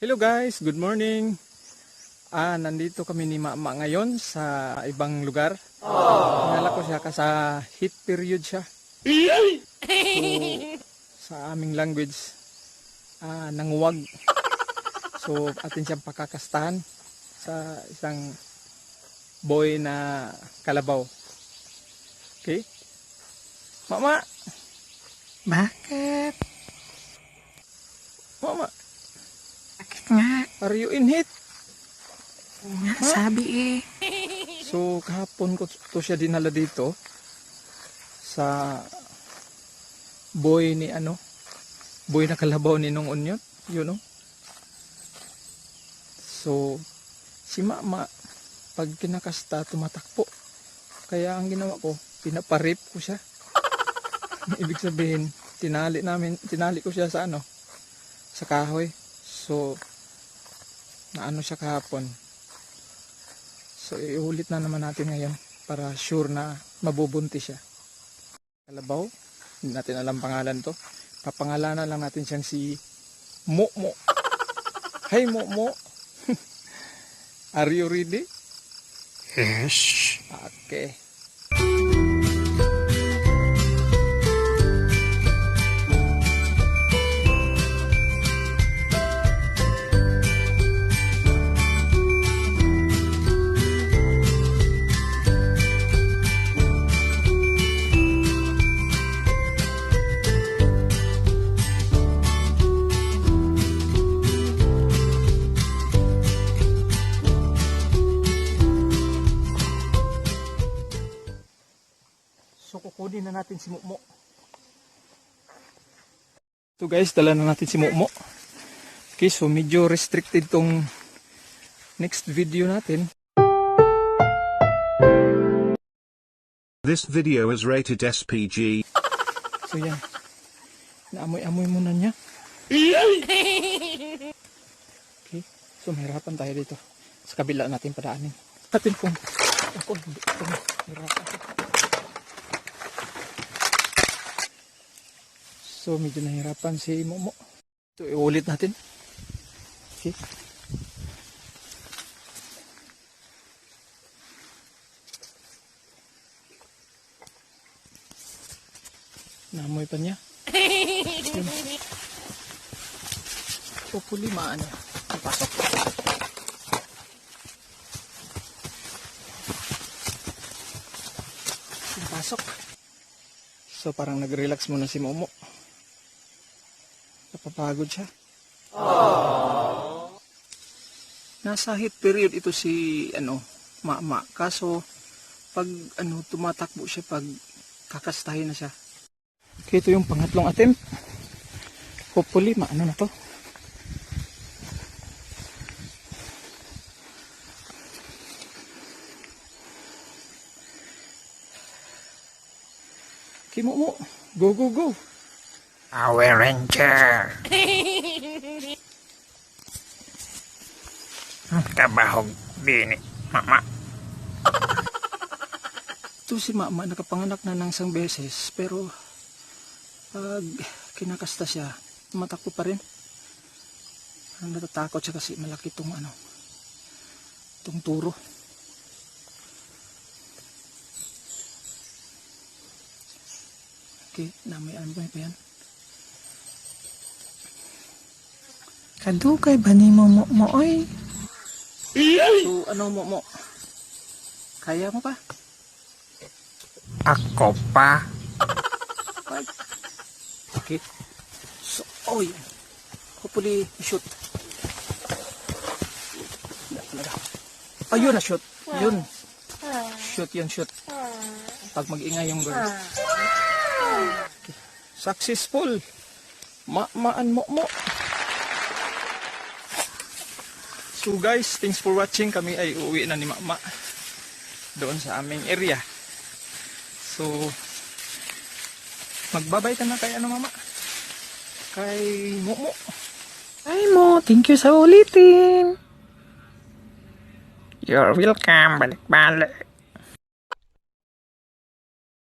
Hello guys, good morning. Nandito kami ni Mama ngayon sa ibang lugar. Nalala ko siya sa heat period siya. So, sa aming language, nanguwag. So, atin siyang pakakastahan sa isang boy na kalabaw. Okay? Mama! Bakit? Mama! Bakit nga? Are you in heat? Nga, sabi eh. So kahapon ko to siya dinala dito sa boy ni boy na kalabaw ni Nong Onion, you know. So si Mama pag kinakasta tumatakbo. Kaya ang ginawa ko, pinaparip ko siya. Ibig sabihin, tinali ko siya sa sa kahoy. So naano siya kahapon. So iulit na naman natin ngayon para sure na mabubuntis siya. Kalabaw, hindi natin alam pangalan to. Papangalanan lang natin siyang si Momo. Hi Momo. Are you ready? Yes. Okay. So kukunin na natin si Momo. So guys, dala na natin si Momo. Okay, so medyo restricted tong next video natin. This video is rated SPG. So yan. Naamoy-amoy muna niya. Okay, so mahirapan tayo dito. Sa kabila natin padaanin. Natin kung ako hindi ko mahirapan. So medyo nahirapan si Momo. Ito iulit natin. Okay. Namoy pa niya. Pupulimaan niya. Pasok. Pasok. So parang nag-relax muna si Momo. Napapagod siya. Aww. Nasa heat period ito si Mama. Kaso pag tumatakbo siya pag kakastahin na siya. Okay, ito yung pangatlong attempt. Hopefully maano na to. Okay, Momo. Go, go, go. Power Ranger. Kabahog din Mama. Ito si Mama nakapanganak na ng isang beses pero pag kinakasta siya tumatakbo pa rin. Natatakot siya kasi malaki itong itong turo. Okay, namay pa yan. Kadugay ba ni Momo oy? So Momo? Kaya mo pa? Ako pa. Okay. So, hopefully, shoot. Ayun na shoot. Yun. Shoot yun, shoot. Pag mag-ingay yung girl. Okay. Successful. Maan mo. So guys, thanks for watching. Kami ay uuwi na ni Mama doon sa aming area. So, magbabay ka na kay Mama? Kay Momo. Ay mo, thank you sa ulitin. You're welcome, balik-balik.